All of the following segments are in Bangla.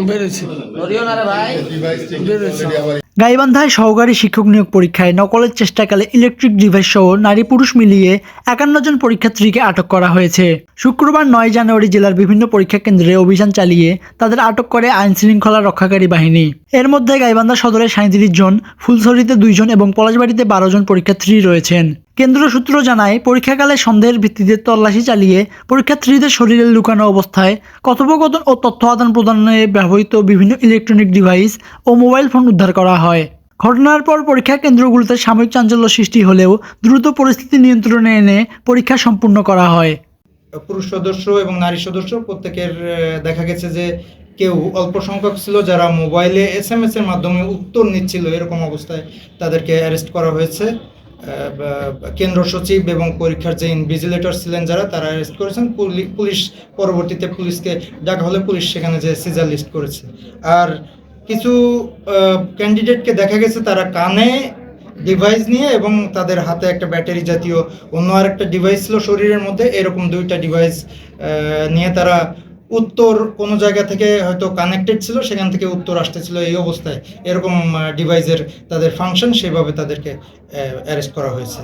বেড়েছে। গাইবান্ধায় সহকারী শিক্ষক নিয়োগ পরীক্ষায় নকলের চেষ্টাকালে ইলেকট্রিক ডিভাইস সহ নারী পুরুষ মিলিয়ে 51 জন পরীক্ষার্থীকে আটক করা হয়েছে। শুক্রবার 9 জানুয়ারি জেলার বিভিন্ন পরীক্ষা কেন্দ্রে অভিযান চালিয়ে তাদের আটক করে আইন শৃঙ্খলা রক্ষাকারী বাহিনী। এর মধ্যে গাইবান্ধা সদরে 37 জন, ফুলছড়িতে 2 জন এবং পলাশবাড়িতে 12 জন পরীক্ষার্থী রয়েছেন। কেন্দ্র সূত্র জানায়, পরীক্ষাকালে সন্দেহের ভিত্তিতে তল্লাশি চালিয়ে পরীক্ষার্থীদের শরীরে লুকানো অবস্থায় কথোপকথন ও তথ্য আদান প্রদানে ব্যবহৃত বিভিন্ন ইলেকট্রনিক ডিভাইস ও মোবাইল ফোন উদ্ধার করা হয়। ঘটনার পর পরীক্ষা কেন্দ্রগুলোতে সাময়িক চাঞ্চল্য সৃষ্টি হলেও দ্রুত পরিস্থিতি নিয়ন্ত্রণে এনে পরীক্ষা সম্পূর্ণ করা হয়। পুরুষ সদস্য এবং নারী সদস্য প্রত্যেকের দেখা গেছে যে কেউ অল্প সংখ্যক ছিল যারা মোবাইলে SMS এর মাধ্যমে উত্তর নিচ্ছিল, এরকম অবস্থায় তাদেরকে অ্যারেস্ট করা হয়েছে। কেন্দ্র সচিব এবং পরীক্ষার যে ইনভিজিলেটর ছিলেন যারা, তারা অ্যারেস্ট করেছেন। পুলিশ পরবর্তীতে পুলিশকে ডাকা হলে পুলিশ সেখানে যে সিজার লিস্ট করেছে। আর কিছু ক্যান্ডিডেটকে দেখা গেছে তারা কানে ডিভাইস নিয়ে এবং তাদের হাতে একটা ব্যাটারি জাতীয় অন্য আরেকটা ডিভাইস ছিল শরীরের মধ্যে, এরকম 2টা ডিভাইস নিয়ে তারা উত্তর কোনো জায়গা থেকে হয়তো কানেক্টেড ছিল, সেখান থেকে উত্তর আসতেছিল। এই অবস্থায় এরকম ডিভাইসের তাদের ফাংশন, সেভাবে তাদেরকে অ্যারেস্ট করা হয়েছে।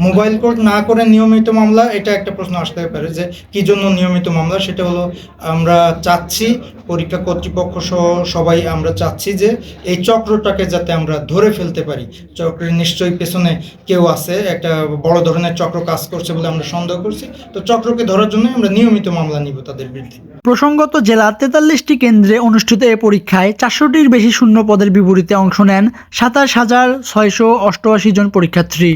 মোবাইল কোর্ট না করে নিয়মিত মামলা, এটা একটা প্রশ্ন আসতে পারে যে কী জন্য নিয়মিত মামলা। সেটা হলো, আমরা চাচ্ছি, পরীক্ষা কর্তৃপক্ষ সহ সবাই আমরা চাচ্ছি যে এই চক্রটাকে যাতে আমরা ধরে ফেলতে পারি। চক্রের নিশ্চয়ই পেছনে কেউ আছে, একটা বড় ধরনের চক্র কাজ করছে বলে আমরা সন্দেহ করছি। তো চক্রকে ধরার জন্য আমরা নিয়মিত মামলা নিব তাদের বিরুদ্ধে। প্রসঙ্গত, জেলার 43টি কেন্দ্রে অনুষ্ঠিত এ পরীক্ষায় 400টির বেশি শূন্য পদের বিপরীতে অংশ নেন 27,688 জন পরীক্ষার্থী।